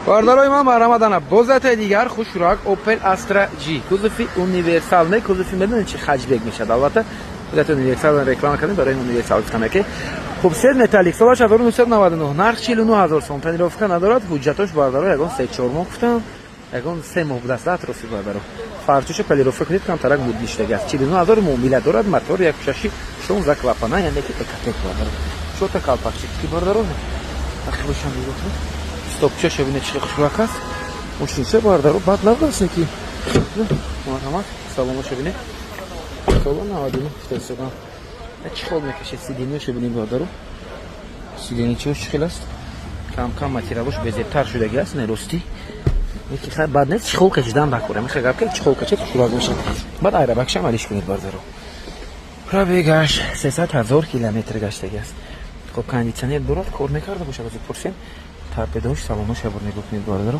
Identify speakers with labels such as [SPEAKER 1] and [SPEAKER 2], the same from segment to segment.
[SPEAKER 1] باردارای من مرحمتانه بازت دیگر خوشراک اوپل استرا جی کузовی универсал نه کузовی میدونید چی خجبگ میشه البته بذات универсал رکلام کردیم برای универсал گفتم که خب سر متالیک سالش 1999 نرخ 49000 سوم تنیروفکا ندارد حجتش باردارا یگان 3-4 ماه گفتم یگان 3 ماه بود است راستی باردارا فرچش پلیروفکا کنید کم ترک بود دیشته است 49000 مومیل دارد موتور 1.6 16 клапана یعنی که اکاتک باردارا شو تا کالپاکچی کی باردارا تقریبا میگفتم стопча шабине чи хушрак аст мошинча бардаро бад навдаст ки марҳамат саломо шабине соло 99 фитасоган чи хол мекашед сидени шабине бардаро сидени чи хел аст кам кам материалош безебтар шудаги аст нерости ки хай бад нест чи хол кашидан бакура меха гап ки чи хол кашед хушрак мешад бад айрабакша малиш кунед бардаро пробегаш 300000 километр гаштаги аст хоб кондитсионер дорад кор мекарда бошад аз пурсем торпедош салонош абур нигоҳ кунед бародаро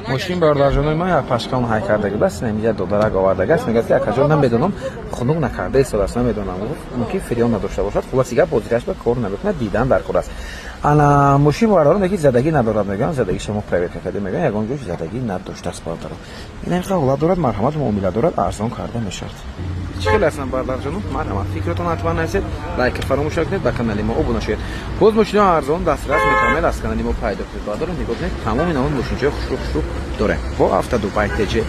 [SPEAKER 1] мошин бардарҷонои ман як пашкам ҳай кардаги бас намиҷа додарак овардаги аст мегӯяд ки акаҷон намедонам хунук накарда истодаст намедонам мумкин фирион надошта бошад хулоси гап бозигаш ба кор намекунад дидан дар кор аст ана мошин бардаро меги задаги надорад мегӯям задаги шумо привет мекарде мегӯям ягон ҷош задаги надоштааст бардаро инамиқа ҳолат дорад марҳамат муомила дорад арзон карда мешавад چیکار هستن باردارجانو مرحبا فکرتون حتما نشه لایک فراموش نکنید با کانال ما ابونه شید باز ماشین ارزان دسترس میتونید از کانال ما پیدا کنید باردارو نگاه کنید تمام اینا ماشین‌های خوشرو داره با هفته دو پایتجه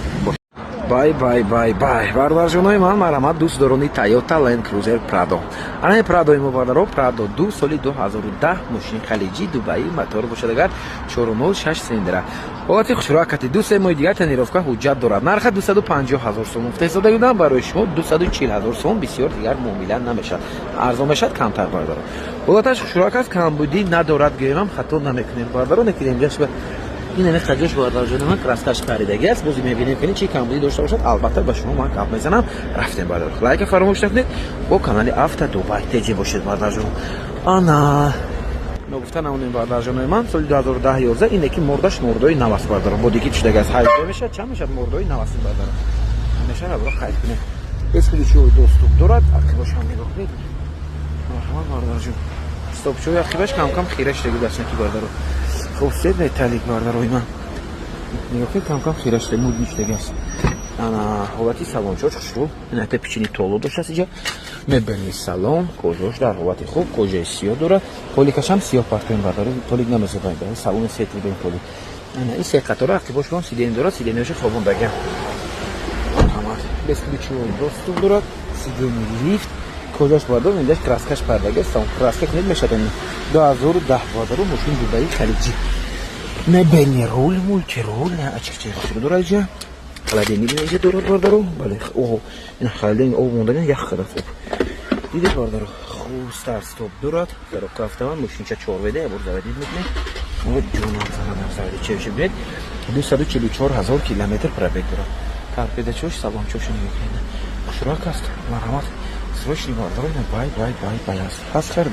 [SPEAKER 1] бай бай бай бай бардарҷонои ман марҳамат дӯст дорони Toyota Land Cruiser Prado анаи Pradoи мо бардаро Prado 2 соли 2010 мошини халиҷи дубаи мотор бошад агар 406 силиндра ҳолати хушракати 2 моҳи дигар тонировка ҳуҷҷат дорад нархи 250000 сом муфтаҳисода будам барои шумо 240000 сом бисёр дигар муомила намешавад арзон мешавад камтар бардаро ҳолаташ хушрак аст камбудӣ надорад гӯям хато намекунед бардаро некунем ҷашба این همه خجش باردارجان من краскаш خریدگی است بازی میبینیم که چی کمبودی داشته باشد البته با شما من گپ میزنم رفتیم باردار لایک فراموش نکنید با کانال افتا دوبای تیجی باشید باردارجان آنا نگفتن اون باردارجانای من سال 2010 11 اینه که مرداش مردوی نواس باردار بودی که چیزی از حیات میشه چند میشه مردوی نواس باردار همیشه برو خرید کنید اسکلی چو دوستو دارد عقبش هم نگاه کنید مرحبا باردارجان استاپ چو عقبش کم کم خیرش دیگه داشتن کی باردار خب سه متالیک بارداروی من نگاه کنید کم کم خیرش دیگه مود میشه است انا حالتی سالن چوش خوشرو این حتی پیچینی تولو داشته سیجا مبنی سالن کوزوش در حالتی خوب کوزه سیاه داره پولیکش هم سیاه پارتین بارداره پولیک نمیشه باید سالن سیتی بین پولی انا این سه قطار عقبش کن سیدین داره سیدینش خوابون دگم همات بس بیچون دوست داره سیدین لیفت کوزش باردار مینداش краскаш پرداگه سام краска کنید میشه 2010 باردارو ماشین دبی خلیجی مبنی رول مولتی رول نه اچچه رو داره جا خالدینی میشه دور باردارو بله اوه این خالدین او موندن یک خدا خوب دیدی باردارو خوب استارت استاپ دورات درو کافته من ماشین چه 4 بده برو زدید میکنه اون جونا زمان زدید چه بشه بید 244000 کیلومتر پرابگ داره کارپیده چوش سالن چوش میکنه خوشراک است مرحمت سروشی باردارو بای بای بای بای است خاص خیر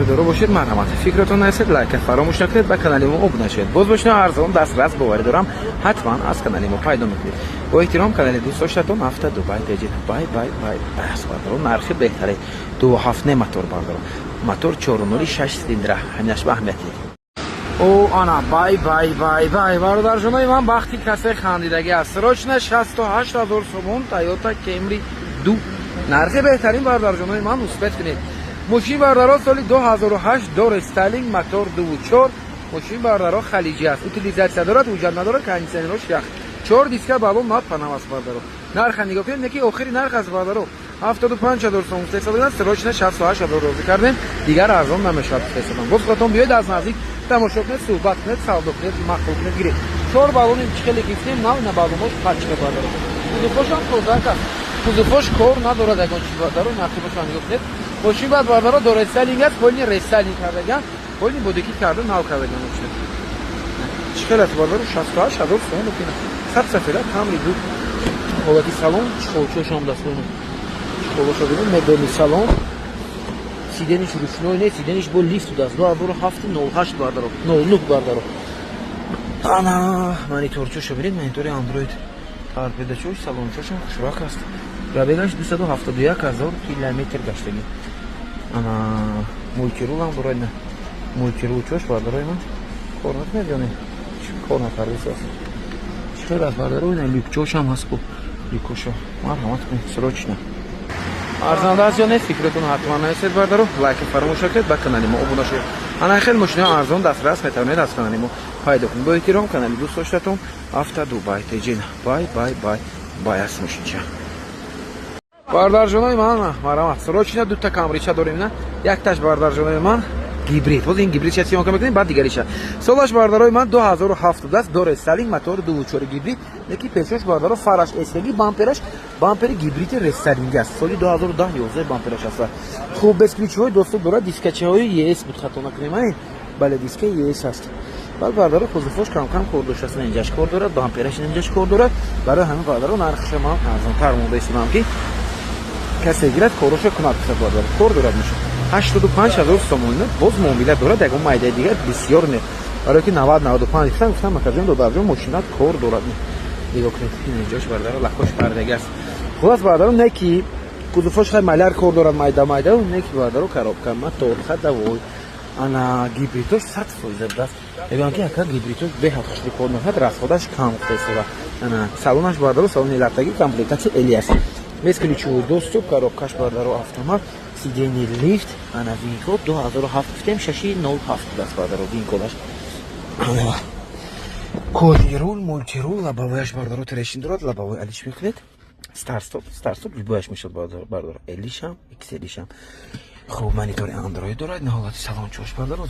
[SPEAKER 1] دارو باشید مرحمت فکرتون نرسید لایک فراموش نکنید با کانال ما ابونه شید باز باشین ارزان دسترس باوری دارم حتما از کانال ما پیدا میکنید با احترام کانال دوست داشتم هفته دوباره تیجی بای بای بای بس باردارو نرخ بهتره 2.7 موتور باردارو موتور 406 سیلندر همینش به اهمیتی او انا بای بای بای بای باردارجونای من وقتی کسی خندیدگی است روشن 68000 سوم Toyota Camry 2 نرخ بهترین باردارجانای من مثبت کنید ماشین باردارا سال 2008 دور استایلینگ موتور 2.4 ماشین باردارا خلیجی است اوتیلیزاسیون دارد وجود نداره کانسنروش یخ 4 دیسک بالون مات پناواس باردارو نرخ نگاه کنید که آخری نرخ از باردارو 75000 سوم حساب سروشن 68000 روزی کردیم دیگر ارزان نمیشد حسابم باز خودتون بیاید از نزدیک تماشا کنید صحبت کنید سودا کنید مخلوق کنید گیرید 4 بالون چخلی گفتیم نه بالونش پاچکه باردارو خوشم کوزاک است کوزفوش کور ندارد اگه چی باردارو نرخش نگاه کنید ماشین بعد باردارو دور استایلینگ است کلی ریستایلینگ کردگان کلی بودکی کرده ناو کردگان ماشین چقدر باردارو 68000 سوم میکنه 100 سفره کاملی بود حالتی سالن چوچوش هم دست کنه چوچوش رو مبنی سالن سیدنیش روشنوی نه سیدنیش با لیفت دست 2007 08 باردارو 09 باردارو انا مانیتورچوش ببینید مانیتور اندروید торпеда чош салон чошам хушрак аст пробегаш 271000 километр гаштагӣ ана мултирул ам бурайна мултирул чош бардарои ман кор намедонӣ کورنر پردیس است. خیلی از بردارو این لیک جوش هم هست. لیکوشو مرحمت کنید سروچنا. ارزانده است یا نه فکرتون حتما نرسید بردارو لایک فراموش نکنید با کانال ما ابونه شید. انا خیلی ماشین ارزان دسترس میتونید از کانال ما پیدا کنید. با احترام کانال دوست داشتم هفته دبی تجین بای بای بای بای اسمشینچا. باردار جونای من مرحمت سروچنا دو تا کامریچا داریم نه یک تاش باردار جونای من گیبریت باز این گیبریت چه سیمان میکنیم بعد دیگریش سالش باردارای من 2017 است دور استالینگ موتور 2.4 گیبریت یکی پیشش باردارو فراش اسکی بامپر گیبریت رستالینگ است سال 2010 11 بامپرش است خوب بسکلیچوی دوستو داره دیسکچه های یس بود خطا نکنیم بله دیسک یس است بل باردارو خوزفوش کم کم کوردوش است اینجاش کور داره بامپرش اینجاش کور داره برای همین باردارو نرخش ما ارزان تر مونده اسمم که کسی گیرد کوروش کنات باردارو کور داره میشه 85000 سومون باز معامله داره در اون مایده دیگه بسیار نه برای که 90 95 گفتم مکازم دو درجه ماشینات کور داره دیگه کنید اینجاش باردارو لخوش پردگی است خلاص باردارو نه کی کوزفوش خیلی مالر کور داره مایده اون نه کی باردارو خراب کنه تو خدا و انا گیبریتوش 100% است میگن که اگر گیبریتوش به حد خوشی کور نهاد راسخودش کم است انا سالونش باردارو سالون لاتگی کامپلیتاسی الیاس Мескличу доступ коробкаш бардаро автомат сиденье лифт ана винкол 2007 607 даст бардаро винколаш кодирул мультирул лабаваш бардаро трешин дорад лабавай алиш мехнет старт-стоп любояш мешад бардаро элишам икселишам خوب مانیتور اندروید دارد نهایت سالن چوش باردار و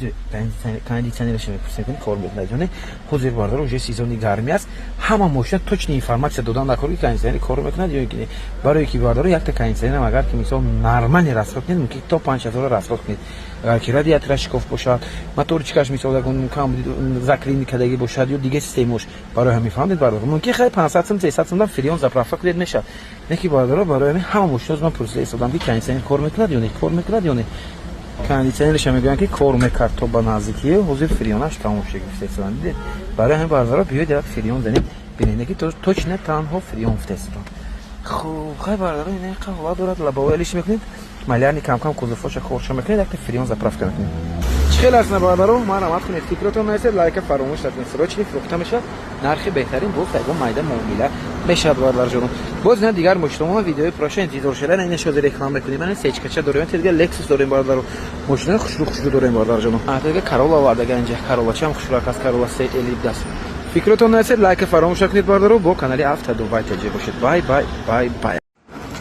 [SPEAKER 1] کاندیشنرش میپرسید کار میکنه حضور باردار و سیزونی گرمی است همه ماشین точно інформація دادن نکردی کاندیشنری کار میکنه یا اینکه برای کی باردار یک تا کاندیشنر اگر که مثلا نرمال расход کنید ممکن تا 5000 расход کنید اگر که رادیاتورش شکاف باشد موتورچکش مثلا اون کم زاکرینی کدایی باشد یا دیگه سیستمش برای همین فهمید باردار ممکن خیلی 500 سم 300 سم فریون زاپرافا کنید میشه یکی باردار برای همه ماشین من پرسیدم استادم که کاندیشنر کار میکنه یا نه کار میکنه یا نه کاندیشنرش میگن که کار میکرد تا با نزدیکی حضور فریونش تمام شد گفتن دیدید برای همین بازارا بیاید یک فریون زنید ببینید که точно تنها فریون فتستون خوب خیلی باردار این قهوه دارد لباویش میکنید مالярні کم کم کوزفوش خورش میکنید یک فریون заправка میکنید خیلی از باردارو مرحمت کنید فکرتون نرسید لایک فراموش نکنید سروچنی فروخته میشه نرخ بهترین بود فیگو مایده معامله میشه باردار جون باز نه دیگر مشتما ویدیو پروش انتظار شدن این شده رکلام میکنیم من سیچکچه داریم دیگه لکسوس داریم باردارو ماشین خوشرو داریم باردار جون دیگه کارولا وارد گنجه کارولا چم خوشرو از کارولا سی الیپ دست فکرتون نرسید لایک فراموش نکنید باردارو با کانال هفته دبی تجربه باشید بای بای بای بای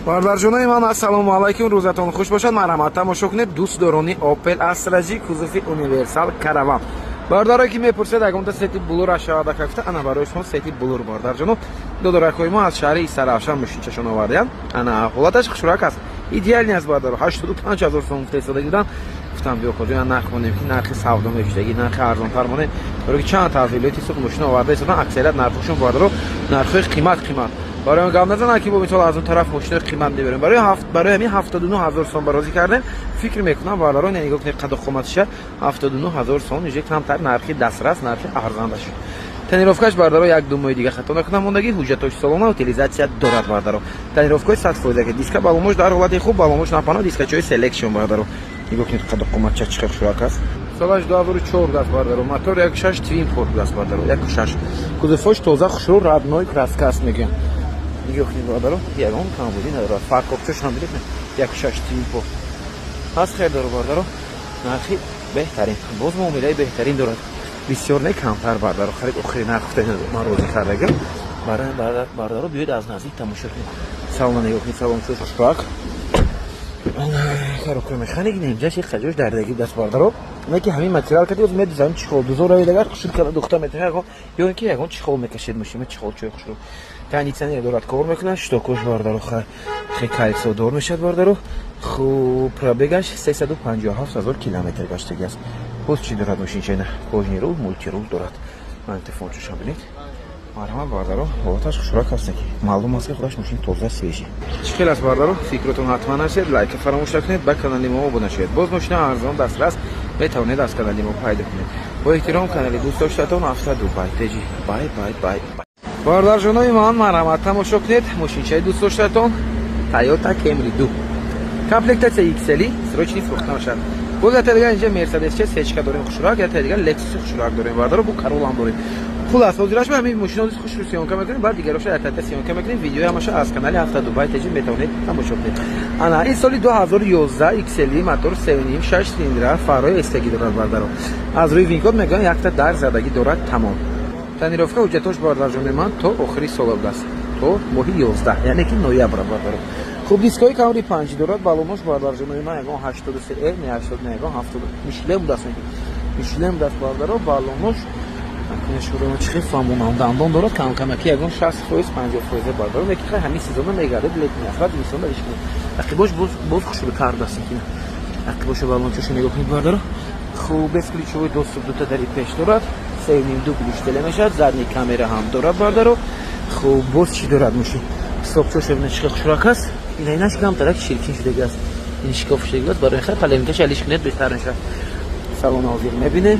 [SPEAKER 1] باردار جونای من السلام علیکم روزتون خوش باشد مرحمت تماشا کنید دوست دارانی اوپل استرا جی کوزفی اونیورسال کاروان باردارایی که میپرسید اگه اون سیتی بلور اشاره کرده انا برای شما سیتی بلور باردار جون دو دراکوی ما از شهر سرافشان مشینچشون آوردن انا حالتش خوشراک است ایدئالی از باردار 85000 سوم فرستاده دیدم گفتم بیا کجا نرخ کنیم که نرخ سودا میشه نرخ ارزان تر مونه برای چند تحویلاتی سوق ماشین آورده شدن اکثریت نرخشون باردارو نرخ قیمت برای گام نزنن که با مثال از اون طرف ماشین قیمت میبرن برای همین 79000 سوم برازی کردن فکر میکنم باردارو نگاه کنید قد قیمتش 79000 سوم یک کمتر نرخی دسترس نرخ ارزان باشه تنیروفکاش باردارو یک دو ماه دیگه خطا نکنم موندگی حجتش سالانه اوتیلیزاسیا دارد باردارو تنیروفکای 100% که دیسک بالاموش در حالت خوب بالاموش نپانا دیسکچوی سلکشن باردارو نگاه کنید قد قیمتش چقدر خوشراک است سالش 2004 است باردارو موتور 1.6 توین پورت است باردارو 1.6 کوزفوش تازه خوشرو رادنوی کراسکاست میگن نگاه کنید باردارو یگان کامبودی نداره فرق کوچش هم بدید 1.6 توین پورت هست خیر داره باردارو نرخی بهترین باز معامله بهترین دارد بسیار نه کمتر باردارو خرید آخرین نرخ ما روزی کردگم برای باردارو بیاید از نزدیک تماشا کنید سلام نگاه کنید سلام چه خوشراک کاروکر مکانیک نمیجاش یک خجوش دردگی دست باردارو نه که همین متریال کردی از میدیزاین چخول دوزورای دیگر خوشی کنه دختر متریال یا اینکه یگان چخول میکشید ماشین چخول چوی خوشرو کاندیشنر دورات کار میکنه شتوکوش باردارو خیلی کایسو دور میشد باردارو خوب پرابگاش 357000 کیلومتر گشته است باز چی دارد ماشین چه نه کوژنی رول مولتی رول دارد من تلفن چشم ببینید مرحبا باردارو حالتش خوشراک است که معلوم است که خودش ماشین تازه سویجی چیکار است باردارو فکرتون حتما نشید لایک فراموش نکنید با کانال ما ابونه شید باز ماشین ارزان دسترس بتوانید از کانال ما پیدا کنید با احترام کانال دوست داشتتون هفته دبی تجی بای بای بای باردار جونای من مرحمت تماشا کنید ماشین دوست داشتتون تویوتا کمری 2 کامپلکتاسیا ایکسلی سروچنی فروخته میشه باز دیگه اینجا مرسدس چه سچکا داریم خوشراک یا دیگه لکسوس خوشراک داریم باردارو بو کارولا هم داریم خلاص حضورش به همین ماشینا خوش رو سیون کم کنیم بعد دیگرش البته سیون کم کنیم ویدیو همش از کانال هفته دبی تجی میتونید تماشا کنید. انا این سال 2011 XLE موتور 3.5 6 سیلندر فرای استگی دارد بردارم. از روی وینکود میگن یک تا در زدگی دارد تمام. تنیروفکا حجتش باردار جون من تو آخری سال است. تو ماه 11 یعنی که نویبر بردارم. خوب دیسکای کامری 5 دارد بالونش باردار جون من یگان 83 نه 80 نه یگان 70 میشلم دست میشلم دست باردارم بالونش نشورم چخی فامون دندان دارد کم کمکی یگان 60% 50% باردارم یک خیلی همین سیزون میگرده بلیت میافراد میسون داشت وقتی باش خوش به کار دست میکنه وقتی باشه بالونش نگاه کنید باردارم خوب اسکریچوی دو تا داری پیش دارد سیمیم دو گوشتله میشد زدنی کامera هم دارد باردارم خوب باز چی دارد میشه استاپچوش ببینید چقدر خوشراک است اینش کم ترک شیرکین شده است این شکاف شده است برای خیلی پلنگش علیش کنید بهتر نشه سالن آویر میبینه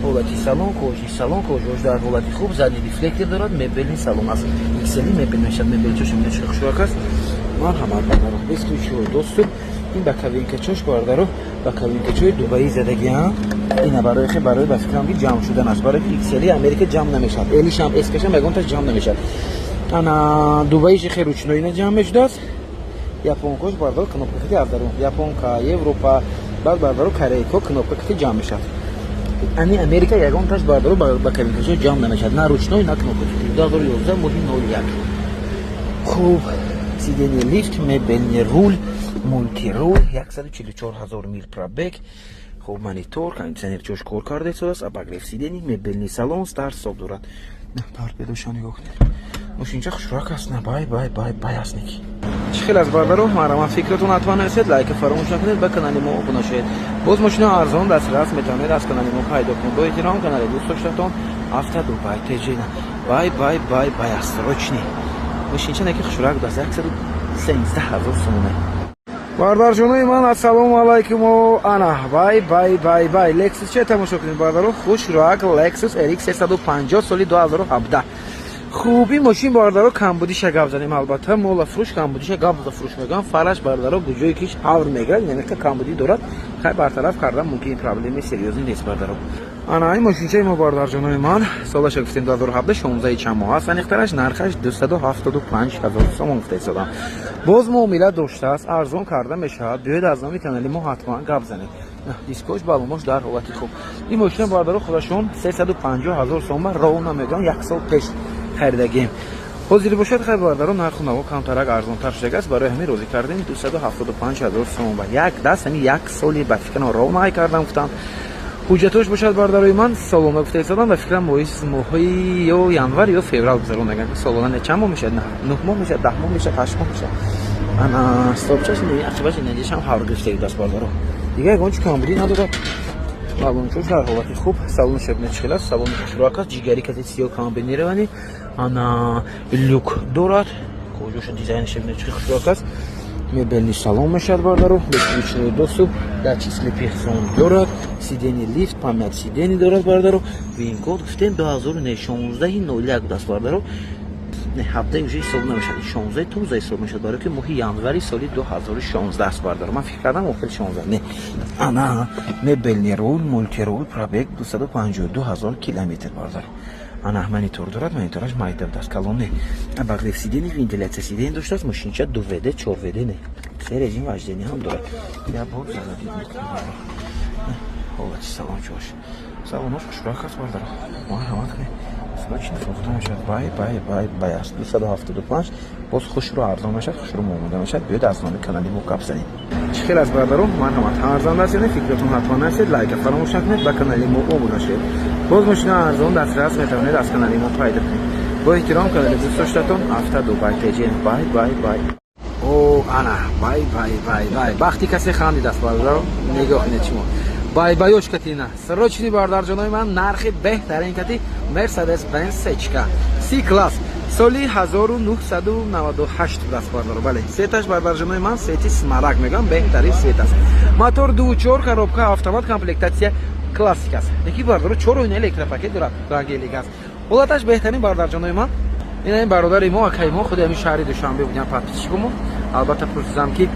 [SPEAKER 1] حالتی سالن کوچ در حالتی خوب زدنی ریفلکتر دارد مبل سالن است XLE مبل میشد مبل چوش ببینید چقدر خوشراک است مرحمت باردارم اسکریچوی دوستو این با کاوینکا چوش باردارم با کاوینکا چوی دبی زدگی ها اینا برای بفکرم که جمع شدن است برای XLE امریکا جمع نمیشد الیش هم اسکش هم میگن تا جمع نمیشد انا دبیش خیلی روچنوی نه جمع میشد است یاپونکوش باردار کنوپکتی افدارم یاپونکا اروپا بعد باردارو کره کو کنوپکتی جمع میشد یعنی امریکا یگان تاش باردارو با کاوینکا چوی جمع نمیشد نه روچنوی نه کنوپکتی 2011 مهم 01 خوب سیدنی لیفت مبل رول مولتی رول 144000 میل پرابگ خوب مانیتور کاندیشنر جوش کار کرده است اباگریف سیدنی مبل سالن استار صاحب دارد نه پارت بدوشان نگاه کنید ماشین چه خوشراک است نه بای است نیکی خیلی از باردارم مرام فکرتون حتما هستید لایک فراموش نکنید به کانال ما ابون شید باز ماشین ارزان دسترس میتونید از کانال ما پیدا کنید با احترام کانال دوستانتون هفته دبی تجینا بای است روچنی ماشین چه نیکی خوشراک دست 113000 سومه باردار جونای من السلام علیکم و انا بای لکسوس چه تماشا کنید باردارو خوش راک لکسوس RX 350 سال 2017 خوبی ماشین باردارو کمبودیش گاب زدیم البته مولا فروش کمبودیش گاب فروش میگن فرش باردارو بجای کیش هاور میگه یعنی که کمبودی دارد خیلی برطرف کردم ممکن پرابلمی سریوزی نیست باردارو انا این ماشین چه ما باردار جونای من سالش گفتیم 2017 16 چند ماه است نخترش نرخش 275000 سوم گفته شدم باز معامله داشته است ارزان کرده میشه بیاید از نام کانال ما حتما گاب زنید دیسکوش بالونش در حالت خوب این ماشین باردارو خودشون 350000 سوم راونا میگن یک سال پیش خریدگیم حاضر باشد خیلی باردارو نرخ نو کمترک ارزان تر شده است برای همین روزی کردیم 275000 سوم و یک دست همین یک سالی بعد فکر راونا کردم گفتم حجتش باشد بارداروی من سالونه گفته ایستادم و فکرم ماه یا ینور یا فوریه گذرون نگم سالونه چند ماه میشه 9 ماه میشه 10 ماه میشه 8 ماه میشه انا استاپچش نه اخبارش نمیشه هم هر گشته دست باردارو دیگه گونچ کامری نداره بالونش در حالت خوب سالون شبنه چخلاس سالون خوشراکات جیگری که سیو کامبینی روانی انا لوک دارد کجاش دیزاین شبنه چخ خوشراکات مبل سالون میشد باردارو بسیار دوستو دچ اسلیپی خون دارد سیدنی لیفت پامت سیدنی دارد باردارو وین کد گفتیم 2016 01 دست باردارو نه هفته уже حساب نمیشه 16 تو حساب میشه داره که ماه ینوری سال 2016 است باردارو من فکر کردم آخر 16 نه انا مبل رول مولتی رول پرابگ 252000 کیلومتر باردارو انا مانیتور دارد مانیتورش مایدم دست کلونه اباگریف سیدنی وینتیляция سیدنی داشته است ماشینچه 2 وده 4 وده نه سه رژیم وجدانی هم دارد یا باز زدید حالت سلام جوش سلامش خوشراک است باردارو مرحمت کنید سرچ فروخته میشد بای است 275 باز خوش رو ارزان میشد خوش رو موموده میشد بیاید از نام کانالی مو کاپ زنید خیلی از باردارو مرحمت ارزان است یعنی فکرتون حتما نشید لایک فراموش نکنید با کانالی مو عضو شید باز ماشین ارزان دسترس میتونید از کانالی مو پیدا کنید با احترام کانال دوستانتون هفته دبی تجین بای او انا بای وقتی کسی خندید است باردارو نگاه کنید شما بایوش کتینا سرچنی باردار جانای من نرخ بهترین کتی مرسدس بنز سچکا سی کلاس سالی 1998 دست باردار بله سیتش باردار جانای من سیتی سمارک میگم بهترین سیت است موتور 2.4 коробка автомат комплектация کلاسیک است یکی باردار 4 این الکتروپاکت دارد رنگی است حالتش بهترین باردار جانای من این برادر ما کی ما خود همین شهری دوشنبه بودیم پاتیش بوم البته پرسیدم که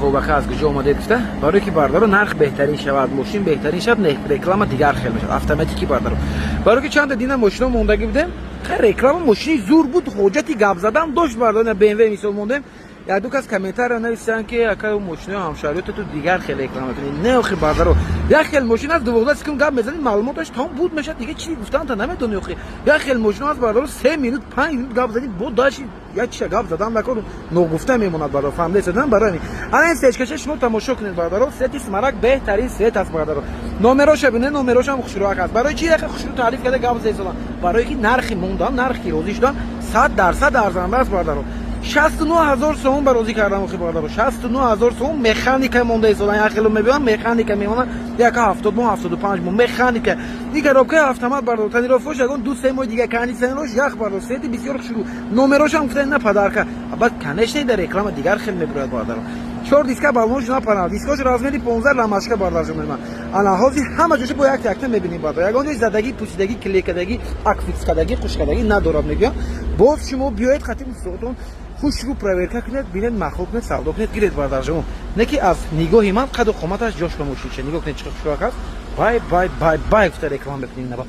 [SPEAKER 1] خب بخاطر از کجا اومده گفته برای که باردارو نرخ بهترین شود ماشین بهترین شد نه رکلام دیگر خیلی میشه اتوماتیکی باردارو برای که چند تا دیدم ماشین موندگی بوده خیلی رکلام ماشین زور بود حجتی گپ زدم داشت باردارو بی ام و میسل موندم یا دو کس کامنتار نوشتن که اکا ماشین همشاریات تو دیگر خیلی رکلام کنید نه آخه باردارو یا خیلی ماشین از 12 سکند گپ میزنید معلوماتش تمام بود میشه دیگه چی گفتن تا نمیدونی آخه یا خیلی ماشین از باردارو 3 مینوت 5 مینوت گپ زدید بود داشت یا چی گپ زدم نکنم نو گفته میموند باردارو فهمیده شدن برای این الان سچکش شما تماشا کنید باردارو ستی سمرک بهترین ست است باردارو نمرش ببینید نمرش هم خوشرو است برای چی یک خوشرو تعریف کرده گپ زدن برای کی نرخی موندن نرخی روزیش دادن 100% ارزنده است باردارو 69000 سوم برازی کردم اخی باردارو 69000 سوم مکانیک مونده ایستادن یک کیلو میبینم مکانیک میمونه یک 79 75 مون مکانیک دیگه روکه автомат باردارو تانی رو فوش اگون دو سه ماه دیگه کاندیشنرش یک باردارو سیتی بسیار شروع نمرش هم گفتن نه پدرکا بعد کنش نه در رکلام دیگر خیلی میبرد باردارو چهار دیسکا بالونش نه پناه دیسکاش رازمدی 15 لاماشکا باردارو من انا حاضر همه جوش با یک تکته میبینیم باردارو یگان زدگی پوسیدگی کلیک کردگی اکفیکس کردگی خوش کردگی ندارد میگم باز شما بیاید خاطر صوتون خوش رو پروورکا کنید ببینید مخلوق کنید سودا کنید گیرید باردارو نه که از نگاه من قد و قامتش جوش بموشید چه نگاه کنید چه خوشحال است بای بای بای بای گفته رکلام بکنید نبا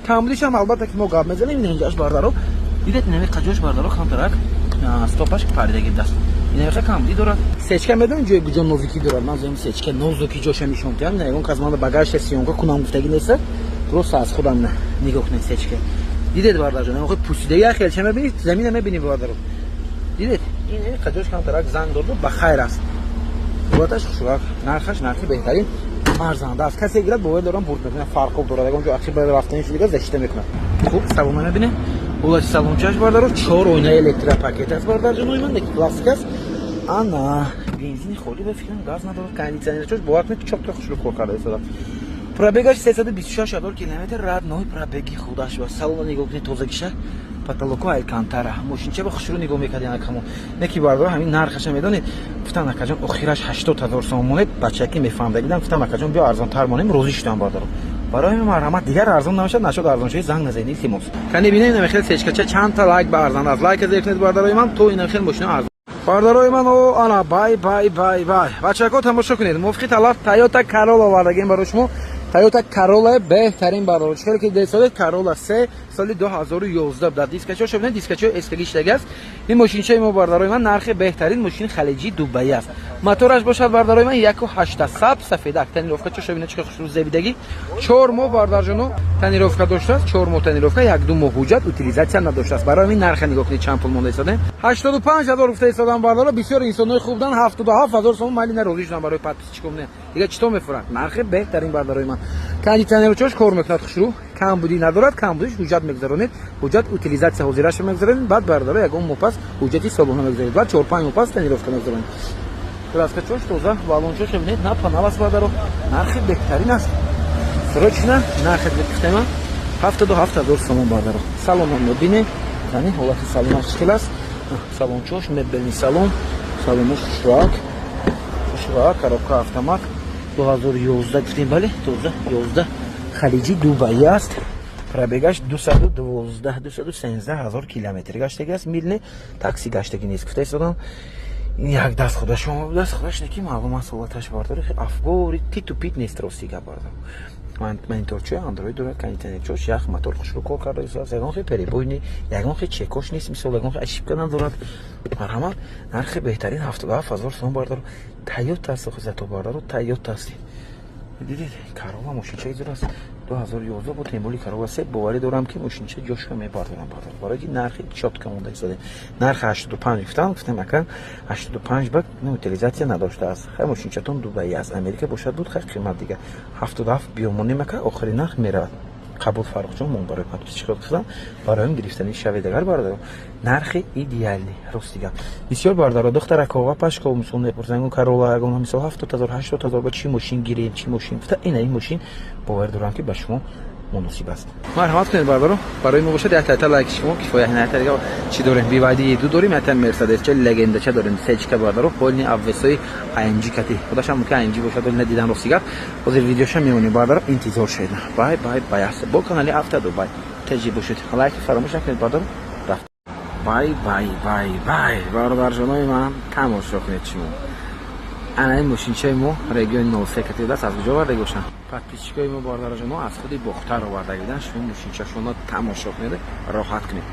[SPEAKER 1] کاملیش هم البته که ما گاب میزنیم اینجاش باردارو دیدید نمی قجوش باردارو کانترک استوپاش پریدگی دست این خیلی کاملی داره سچکه میدونم جای گوجا نوزیکی داره من زمین سچکه نوزیکی جوش میشم میگم نه اون کازمان باگاژ سیونگا کنم گفتگی نیست درست از خودم نه نگاه کنید سچکه دیدید باردارو نه خیلی پوسیده خیلی چه میبینید زمین میبینید باردارو دیدید این قجوش کانترک زنگ داد به خیر است بودش خوشحال نرخش نرخی بهترین ارزنده است کسی گرد باور دارم برد میکنه فرق داره اونجا اخیر برای رفتنش دیگه زشته میکنه خوب سلام ببینید اول سلام چاش باردارو 4 اوینه الکتریک پاکت است باردارو نوعی من کلاسیک است انا بنزین خوری به فکرم گاز نداره کاندیشنر چوش باور میکنه چوب تا خوشلو کار کرده است پروبگاش 326,000 کیلومتر رد نوعی پروبگی خودش و سالن نگاه کنید تازگیشه پاتالوکو الکانتارا ماشین چه به خوشرو نگاه میکردین اکمون نکی باردارو همین نرخش میدونید گفتن اکجان اخیرش 80,000 سوم مونه بچکی میفهمده دیدم گفتم اکجان بیا ارزان تر مونیم روزیش دادم باردارو برای مرحمت دیگر ارزان نمیشد نشد ارزان شوی زنگ نزنید تیموس کنی ببینید این خیلی سچکچه چند تا لایک به ارزان از لایک زیر کنید باردارو من تو این خیلی ماشین ارزان باردارو من او انا بای بای بای بای بچه‌ها تماشا کنید موفقی طلب تویوتا کارولا آوردگیم برای شما تویوتا کارولا بهترین باردارو چه که دیسال کارولا 3 سال 2011 در دیسکچو شبنه دیسکچو استگیش دیگه است این ماشین چه ما باردارو من نرخ بهترین ماشین خلیجی دبی است موتورش باشد باردارو من 1.8 سفید تنیروفکا چه شبنه چه خوش رو زبیدگی 4 ماه باردارجونو تنیروفکا داشته است 4 ماه تنیروفکا 1-2 ماه حجت اوتیلیزاسیون نداشته است برای این نرخ نگاه کنید چند پول مونده ایستاده 85,000 گفته ایستادن باردارو بسیار انسانای خوب دادن 77,000 سوم مالی نروزیش دادن برای پاتیس چیکم نه دیگه چطور میفروشن نرخ بهترین باردارو من کاندیشنر چوش کار میکنه خوشرو کم بودی ندارد کم بودیش حجت میگذرونید حجت اوتیلیزاسیون حاضرش میگذرونید بعد باردارو یگون موپاس حجتی سالونه میگذرونید بعد 4-5 موپاس تنیروفکا میگذرونید کلاسیک چوش توزا بالون چوش ببینید نه پانالاس باردارو نرخ بهترین است سروچنا نرخ بهترین 77,000 سوم باردارو سالن میبینید یعنی حالت سالنش خیلی است سالن چوش میبینید سالنش شراک коробка автомат 2011 گفتیم بله 2011 خلیجی دبی است پروبگاش 213,000 کیلومتر گشته است میل تاکسی گشتگی نیست گفته ایستادم این یک دست خودش شما دست خودش نکی معلوم است صحبتش بارداره افگوری تی تو پیت نیست روسیگا باردار من اینطور چه اندروید داره کانیتنر چوش یخ موتور خوش رو کار کرده است یگان خیلی پریبوینی یگان خیلی چکش نیست مثل یگان خیلی اشیب کردن دارد مرحمت نرخ بهترین 77,000 سوم باردار تویوتا است خودت باردار تویوتا است دیدید کارولا ماشین چه است 2011 با تیمولی کارولا 3 باوری دارم که ماشین چه جوش میبردم برای این نرخ چوت کمونده ایستاده نرخ 85 گفتم مکان 85 بعد اوتیلیزاسیون نداشته است خیلی ماشین چتون دبی از امریکا باشد بود خیلی قیمت دیگه 77 بیومونی مکان آخرین نرخ میره قبول فرق چون من برای پاتوس چیکار کردم برای این گرفتنی شوی دیگر باردارو نرخ ایدئالی راست دیگه بسیار باردارو دختر کووا پاش کو مسون پرزنگو کارولا اگه مثلا 70,000 80,000 با چی ماشین گیریم چی ماشین فتا این ماشین باور دارم که به شما مناسب است مرحمت کنید باردارو برای ما باشد تا لایک شما کفایت نه تا چی داریم بی وادی دو داریم مثلا مرسدس چه لگنده چه داریم سچکا باردارو کلی اوسای انجی کتی خودش هم که انجی باشد ولی ندیدم روسیگا باز ویدیوش میمونی باردارو انتظار شید بای بای بای است با کانال افتا دو بای تجی باشید لایک فراموش نکنید باردارو رفت بای بای بای بای باردار جنای من تماشا کنید شما анай мошинчаи мо региони 03 катидаст аз куҷо оварда гӯшанд. Подписчикои мо бардаражоно аз худи бохтар оварда гиданд. Шумо мошинчашоно тамошо кунед, роҳат кунед.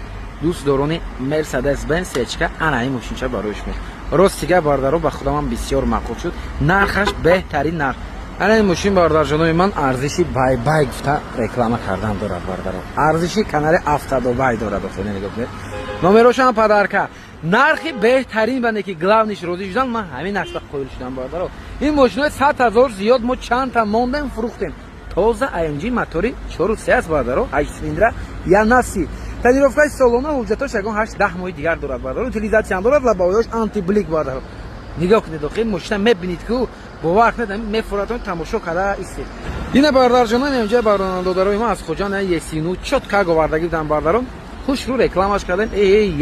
[SPEAKER 1] дӯстдорони Mercedes-Benz сечка анай мошинча барои шумо. Ростига бардаро ба худам бисёр маъқул шуд. Нархаш беҳтарин нарх. анай мошин бардарҷонои ман арзиши бай гуфта реклама кардан дорад бардаро. Арзиши канали автодобай дорад. Охоне нигоҳ кунед. Номерошам падарка. нархи беҳтарин бане ки главниш розӣ шудан, ман ҳамин ашта қоил шудам бардаро. ин мошинои 100 000 зиёд мо чандта мондем фурӯхтем. тоза AMG мотори 4.3 аст бардаро, 8 цилиндра Янаси. Тонировкаи солона ҳуҷҷатош ягон 8-10 моҳи дигар дорад бардаро. Утилизатсияам дорад, лабоёш антиблик бардаро. нигоҳ кунед, охир мошина мебинед ки бовар кунед, мефуратон тамошо кара истед. ина бардарҷонон инҷа баронандодарои ман аз хоҷан есину чотка говардаги будам бардаро. хушрӯ рекламаш кардем.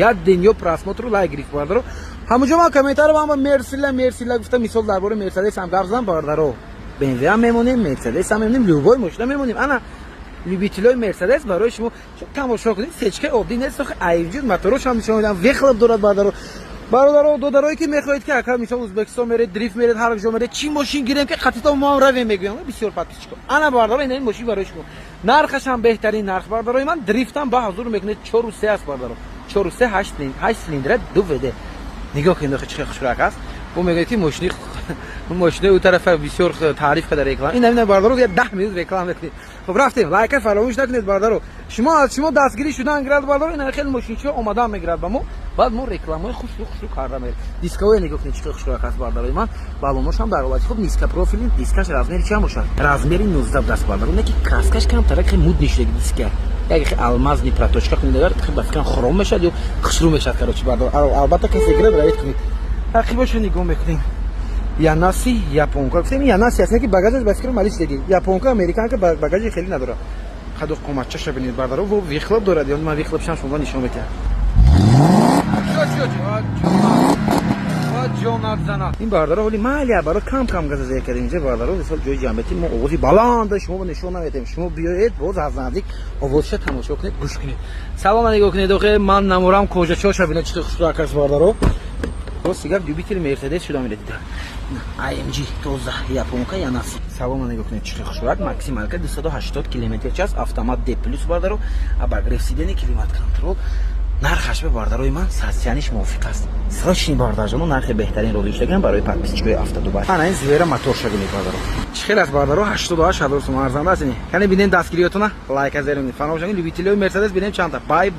[SPEAKER 1] як дунё просмотру лайк гирифт бардаро. ҳамуҷо ман комментаро ман мерсила гуфта, мисол дар бораи Мерседес ҳам гап задам бардаро. BMW ҳам мемонем, Мерседес ҳам мемонем, любой мошина мемонем. ана любителои Мерседес барои шумо тамошо кунед. сечка оддӣ нест, AMG моторош ҳам нишон медам, вехлаб дорад бардаро. бародаро додарое ки мехоҳед ки ака мисол Узбекистон меред, дрифт меред, ҳар ҷо меред, чӣ мошин гирем ки қатито мо ҳам равем мегӯям. бисёр подписчико. ана бардаро ин мошин барои шумо. нархаш ҳам беҳтарин нарх бардарои ман. дрифтам ба ҳазур мекунед 4.3 аст бардаро. 4.3 8 цилиндра 2 ВД. нигоҳ кунед охи чӣ хушрак аст. бо мегӯяд ки мошини у тарафа бисёр таъриф када реклама. ин бардаро 10 минут реклама мекунед. хуб рафтем. лайка фаромӯш накунед бардаро. шумо дастгирӣ шудан гирад бардаро. ин хеле мошинчиҳо омадан мегирад ба мо. баъд мо рекламаи хушрӯ карда мерем. дисковое нигоҳ кунед чӣ хушрак аст бардарои ман. балонаш ҳам дар ҳолати хуб, низка профили, дискаш размери чанд бошад? размери 19 даст бардаро. не ки краскаш камтара ки муд нишдаги диска. як алмазни проточка кунед, агар ба фикрам хуром мешад ё хушрӯ мешад карочи бардаро. албатта касе гирад равед кунед. тақибошо нигоҳ мекунем. Янаси японка. Гуфтем Янаси аст, ки багажаш ба фикр малисдеги. японка американка багажи хеле надорад. хадо қоматчаша бинед бардаро. во вихлаб дорад. ё ман вихлабшам шумо нишон метиҳам. ин бардаро ҳоли майли баро кам газазия кардем. инҷа бардаро мисол ҷои ҷамъияти мо овози баланда шумо нишон наметем. шумо биёед боз аз наздик овозша тамошо кунед, гӯш кунед. салом нигоҳ кунед. охе ман наморам кожачоша бинед чӣ хушрак аст бардаро. ростига любители Мерседес шуда меред. AMG тоза японка Янаси. салом нигоҳ кунед чӣ хушрак. максималка 280 км/ч, автомат D+ бардаро, обогрев сидени, климат контрол. нархаш ба бардарои ман сатсияниш мувофиқ аст. срочни бардарҷоно нархи беҳтарин розӣ шудаган барои подписчикои автодубай. ана ин звера мотор шавинед бардаро. чӣ хел аст бардаро? 88 000 сум арзанда аст. кане бинем дастгириётона лайка зерунед. фаромӯш накунед любителои Мерседес бинем чандта. бай